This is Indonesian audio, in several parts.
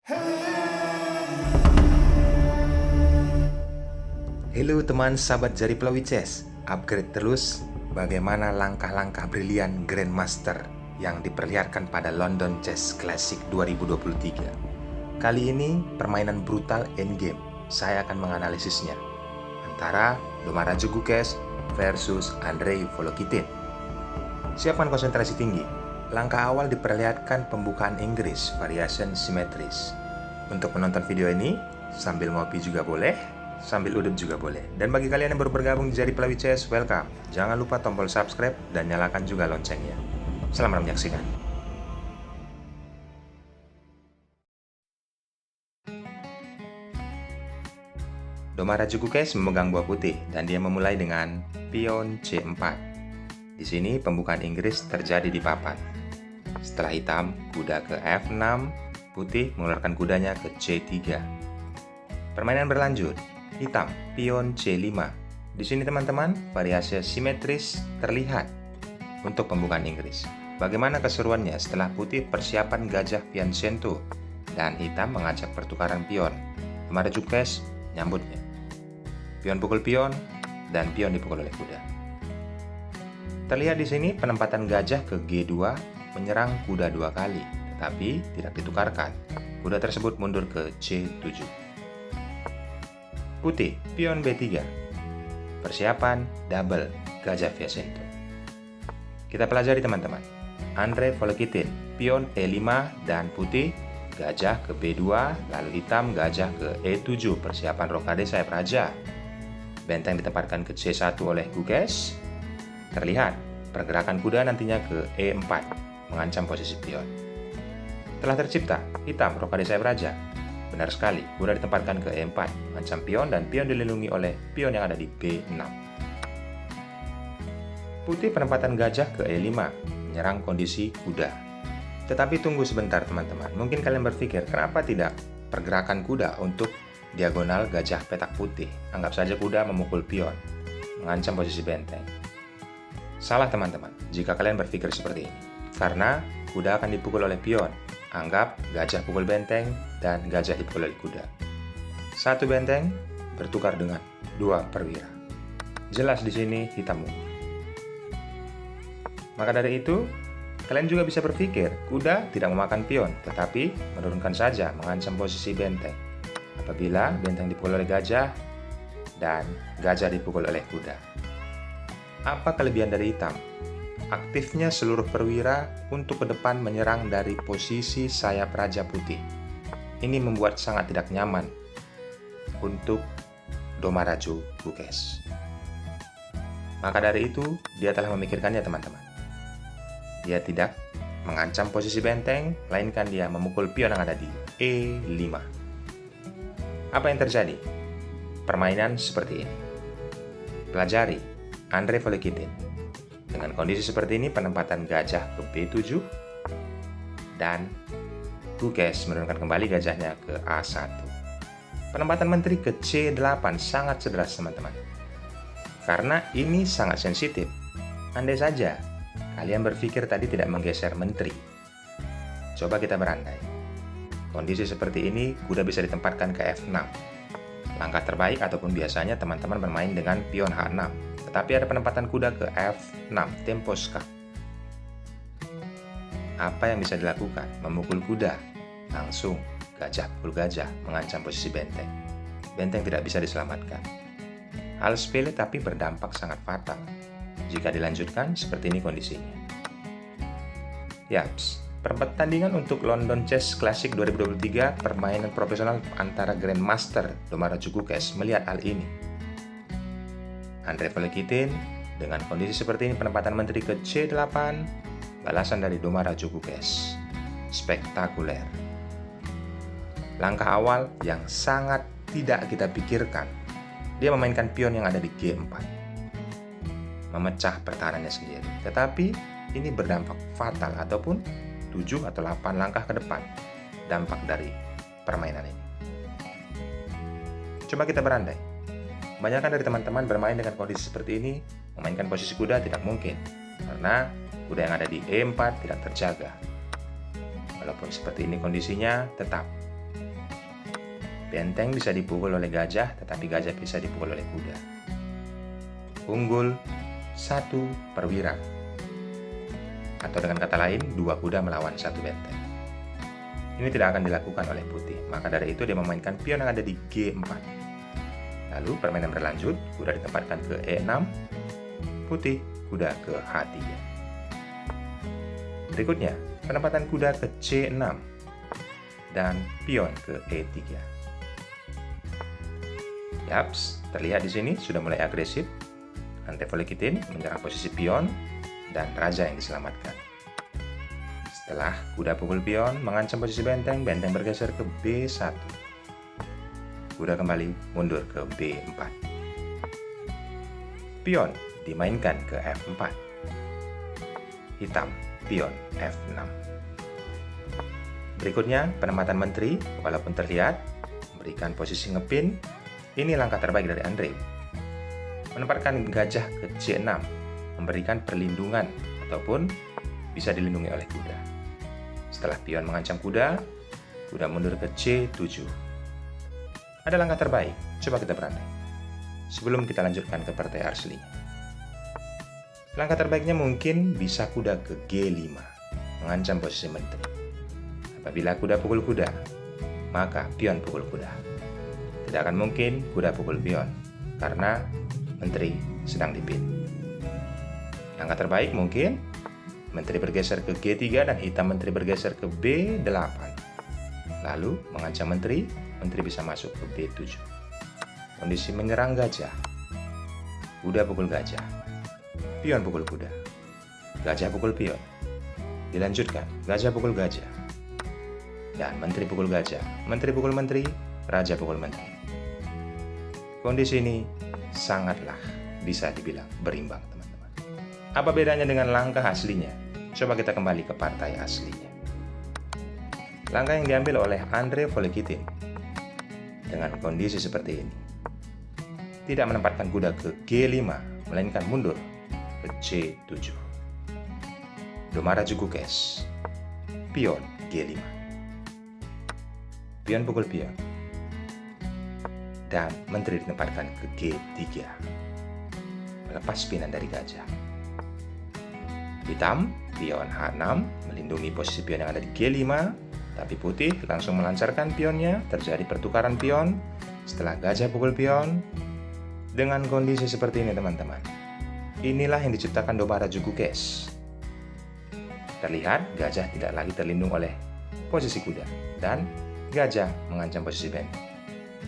Halo teman sahabat Jari Pelawi Chess, upgrade terus bagaimana langkah-langkah brilian Grandmaster yang diperlihatkan pada London Chess Classic 2023. Kali ini permainan brutal endgame, saya akan menganalisisnya antara Domaraju Gukesh versus Andrei Volokitin. Siapkan konsentrasi tinggi. Langkah awal diperlihatkan pembukaan Inggris, variation simetris. Untuk menonton video ini, sambil ngopi juga boleh, sambil udep juga boleh. Dan bagi kalian yang baru bergabung di Jari Pelawi Chess, welcome. Jangan lupa tombol subscribe dan nyalakan juga loncengnya. Selamat menyaksikan. Domaraju Gukesh memegang buah putih dan dia memulai dengan pion C4. Di sini pembukaan Inggris terjadi di papan. Setelah hitam, kuda ke F6, putih mengeluarkan kudanya ke C3. Permainan berlanjut. Hitam, pion C5. Di sini teman-teman, variasi simetris terlihat untuk pembukaan Inggris. Bagaimana keseruannya setelah putih persiapan gajah Piancento dan hitam mengajak pertukaran pion. Domaraju Gukesh nyambutnya. Pion pukul pion dan pion dipukul oleh kuda. Terlihat di sini penempatan gajah ke G2 menyerang kuda 2 kali, tetapi tidak ditukarkan. Kuda tersebut mundur ke C7. Putih, pion B3. Persiapan double gajah Piancento. Kita pelajari teman-teman. Andrei Volokitin, pion E5 dan putih gajah ke B2, lalu hitam gajah ke E7, persiapan rokade sayap raja. Benteng ditempatkan ke C1 oleh Gukesh. Terlihat pergerakan kuda nantinya ke E4, mengancam posisi pion. Telah tercipta hitam rokade sayap raja. Benar sekali, kuda ditempatkan ke E4, mengancam pion dan pion dilindungi oleh pion yang ada di B6. Putih penempatan gajah ke E5, menyerang kondisi kuda. Tetapi tunggu sebentar teman-teman, mungkin kalian berpikir kenapa tidak pergerakan kuda untuk diagonal gajah petak putih. Anggap saja kuda memukul pion, mengancam posisi benteng. Salah teman-teman, jika kalian berpikir seperti ini. Karena kuda akan dipukul oleh pion. Anggap gajah pukul benteng dan gajah dipukul oleh kuda. Satu benteng bertukar dengan dua perwira. Jelas di sini hitam unggul. Maka dari itu, kalian juga bisa berpikir kuda tidak memakan pion, tetapi menurunkan saja mengancam posisi benteng. Apabila benteng dipukul oleh gajah dan gajah dipukul oleh kuda. Apa kelebihan dari hitam? Aktifnya seluruh perwira untuk ke depan menyerang dari posisi sayap raja putih. Ini membuat sangat tidak nyaman untuk Domaraju Gukesh. Maka dari itu, dia telah memikirkannya teman-teman. Dia tidak mengancam posisi benteng, melainkan dia memukul pion yang ada di E5. Apa yang terjadi? Permainan seperti ini. Pelajari Andrei Volokitin. Dengan kondisi seperti ini, penempatan gajah ke B7 dan Gukesh menurunkan kembali gajahnya ke A1. Penempatan menteri ke C8 sangat cerdas teman-teman. Karena ini sangat sensitif. Andai saja kalian berpikir tadi tidak menggeser menteri. Coba kita berandai. Kondisi seperti ini, kuda bisa ditempatkan ke F6. Langkah terbaik ataupun biasanya teman-teman bermain dengan pion H6. Tetapi ada penempatan kuda ke F6, tempo skak. Apa yang bisa dilakukan? Memukul kuda. Langsung, gajah pukul gajah, mengancam posisi benteng. Benteng tidak bisa diselamatkan. Hal sepele tapi berdampak sangat fatal. Jika dilanjutkan, seperti ini kondisinya. Yaps, pertandingan untuk London Chess Classic 2023, permainan profesional antara Grandmaster Domaraju Gukesh melihat hal ini. Andrei Volokitin dengan kondisi seperti ini, penempatan menteri ke C8, balasan dari Domaraju Gukesh. Spektakuler. Langkah awal yang sangat tidak kita pikirkan. Dia memainkan pion yang ada di G4. Memecah pertahanannya sendiri. Tetapi ini berdampak fatal ataupun 7 atau 8 langkah ke depan dampak dari permainan ini. Coba kita berandai. Kebanyakan dari teman-teman bermain dengan kondisi seperti ini, memainkan posisi kuda tidak mungkin, karena kuda yang ada di E4 tidak terjaga. Walaupun seperti ini kondisinya, tetap Benteng bisa dipukul oleh gajah, tetapi gajah bisa dipukul oleh kuda. Unggul 1 perwira. Atau dengan kata lain, 2 kuda melawan 1 benteng. Ini tidak akan dilakukan oleh putih, maka dari itu dia memainkan pion yang ada di G4. Lalu permainan berlanjut, kuda ditempatkan ke E6, putih kuda ke H3. Berikutnya, penempatan kuda ke C6 dan pion ke E3. Yaps, terlihat di sini sudah mulai agresif. Andrei Volokitin menyerang posisi pion dan raja yang diselamatkan. Setelah kuda pukul pion mengancam posisi benteng, benteng bergeser ke B1. Kuda kembali mundur ke B4. Pion dimainkan ke F4. Hitam, pion F6. Berikutnya, penempatan menteri, walaupun terlihat memberikan posisi ngepin, ini langkah terbaik dari Andrei. Menempatkan gajah ke C6, memberikan perlindungan ataupun bisa dilindungi oleh kuda. Setelah pion mengancam kuda, kuda mundur ke C7. Ada langkah terbaik, coba kita berandai. Sebelum kita lanjutkan ke partai aslinya. Langkah terbaiknya mungkin bisa kuda ke G5, mengancam posisi menteri. Apabila kuda pukul kuda, maka pion pukul kuda. Tidak akan mungkin kuda pukul pion, karena menteri sedang dipin. Langkah terbaik mungkin menteri bergeser ke G3 dan hitam menteri bergeser ke B8. Lalu mengancam menteri, menteri bisa masuk ke B7. Kondisi menyerang gajah. Kuda pukul gajah. Pion pukul kuda. Gajah pukul pion. Dilanjutkan, gajah pukul gajah. Dan menteri pukul gajah. Menteri pukul menteri, raja pukul menteri. Kondisi ini sangatlah bisa dibilang berimbang, teman-teman. Apa bedanya dengan langkah aslinya? Coba kita kembali ke partai aslinya. Langkah yang diambil oleh Andrei Volokitin dengan kondisi seperti ini. Tidak menempatkan kuda ke G5, melainkan mundur ke C7. Domara Jugukes, pion G5. Pion pukul pion. Dan menteri ditempatkan ke G3, melepas pinan dari gajah. Hitam, pion H6, melindungi posisi pion yang ada di G5, tapi putih langsung melancarkan pionnya, terjadi pertukaran pion setelah gajah pukul pion. Dengan kondisi seperti ini, teman-teman, inilah yang diciptakan Domara Jugukes. Terlihat gajah tidak lagi terlindung oleh posisi kuda, dan gajah mengancam posisi benteng.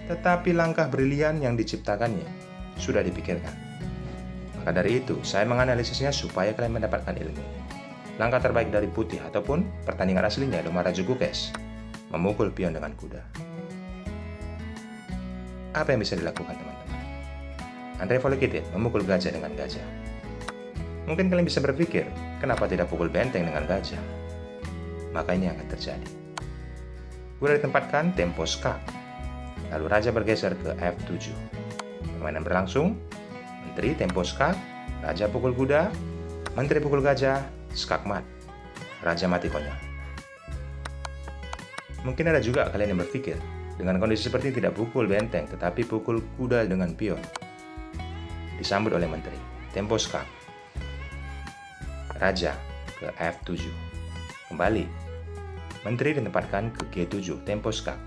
Tetapi langkah brilian yang diciptakannya sudah dipikirkan. Maka dari itu, saya menganalisisnya supaya kalian mendapatkan ilmu. Langkah terbaik dari putih ataupun pertandingan aslinya Domara Jugukes, memukul pion dengan kuda. Apa yang bisa dilakukan, teman-teman? Andrei Volokitin memukul gajah dengan gajah. Mungkin kalian bisa berpikir, kenapa tidak pukul benteng dengan gajah? Maka ini yang akan terjadi. Kuda ditempatkan tempo skak. Lalu raja bergeser ke F7. Permainan berlangsung. Menteri tempo skak, raja pukul kuda, menteri pukul gajah, skak mat. Raja mati konyol. Mungkin ada juga kalian yang berpikir, dengan kondisi seperti ini tidak pukul benteng, tetapi pukul kuda dengan pion. Disambut oleh menteri, tempo skak. Raja ke F7. Kembali. Menteri ditempatkan ke G7, tempo skak.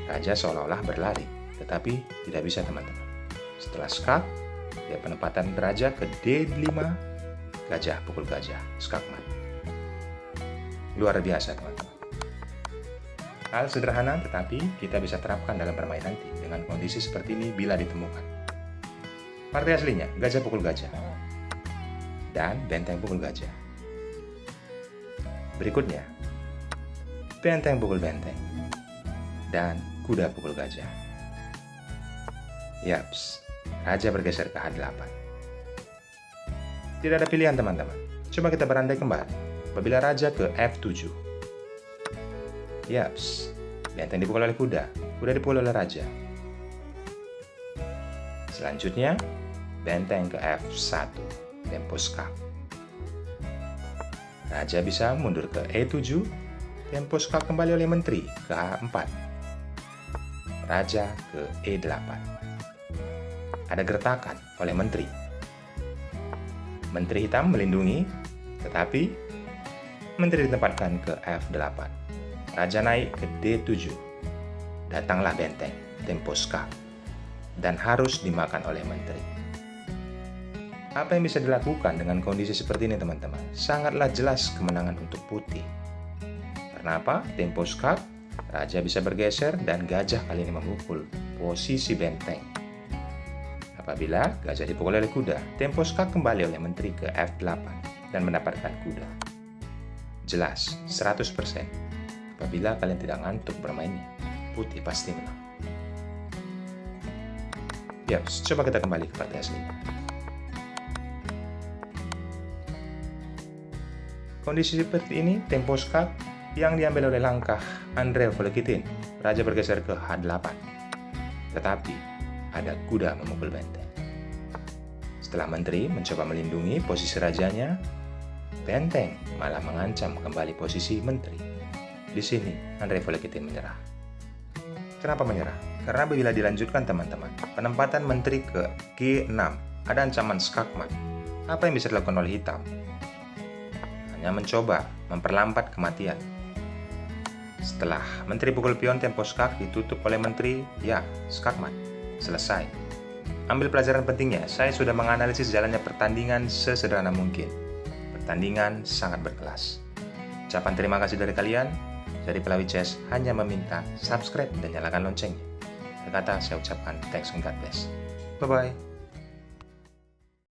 Raja seolah-olah berlari, tetapi tidak bisa, teman-teman. Setelah skak, dia penempatan raja ke D5, gajah pukul gajah, skak mat. Luar biasa, teman-teman. Hal sederhana, tetapi kita bisa terapkan dalam bermain nanti dengan kondisi seperti ini bila ditemukan. Partai aslinya, gajah pukul gajah, dan benteng pukul gajah. Berikutnya, benteng pukul benteng, dan kuda pukul gajah. Yaps, raja bergeser ke H8. Tidak ada pilihan, teman-teman. Coba kita berandai kembali. Apabila raja ke F7. Yaps, benteng dipukul oleh kuda. Kuda dipukul oleh raja. Selanjutnya, benteng ke F1. Tempo skak. Raja bisa mundur ke E7. Tempo skak kembali oleh menteri ke H4. raja ke E8. Ada gertakan oleh menteri. Menteri hitam melindungi, tetapi menteri ditempatkan ke F8. Raja naik ke D7. Datanglah benteng, tempo skak, dan harus dimakan oleh menteri. Apa yang bisa dilakukan dengan kondisi seperti ini, teman-teman? Sangatlah jelas kemenangan untuk putih. Karena apa? Tempo skak, raja bisa bergeser dan gajah kali ini memukul posisi benteng. Apabila gajah dipukul oleh kuda, tempo skak kembali oleh menteri ke F8 dan mendapatkan kuda. Jelas, 100%. Apabila kalian tidak ngantuk bermainnya, putih pasti menang. Ya, coba kita kembali ke partai aslinya. Kondisi seperti ini, tempo skak yang diambil oleh langkah Andrei Volokitin. Raja bergeser ke H8. Tetapi, ada kuda memukul benteng. Setelah menteri mencoba melindungi posisi rajanya, benteng malah mengancam kembali posisi menteri. Di sini, Andrei Volokitin menyerah. Kenapa menyerah? Karena bila dilanjutkan, teman-teman, penempatan menteri ke G6, ada ancaman skakmat. Apa yang bisa dilakukan oleh hitam? Hanya mencoba memperlambat kematian. Setelah menteri pukul pion, tempo skak ditutup oleh menteri, ya, skakmat. Selesai. Ambil pelajaran pentingnya, saya sudah menganalisis jalannya pertandingan sesederhana mungkin. Pertandingan sangat berkelas. Ucapan terima kasih dari kalian. Dari Pelawi Chess hanya meminta subscribe dan nyalakan loncengnya. Kata saya ucapkan thanks and God bless. Bye-bye.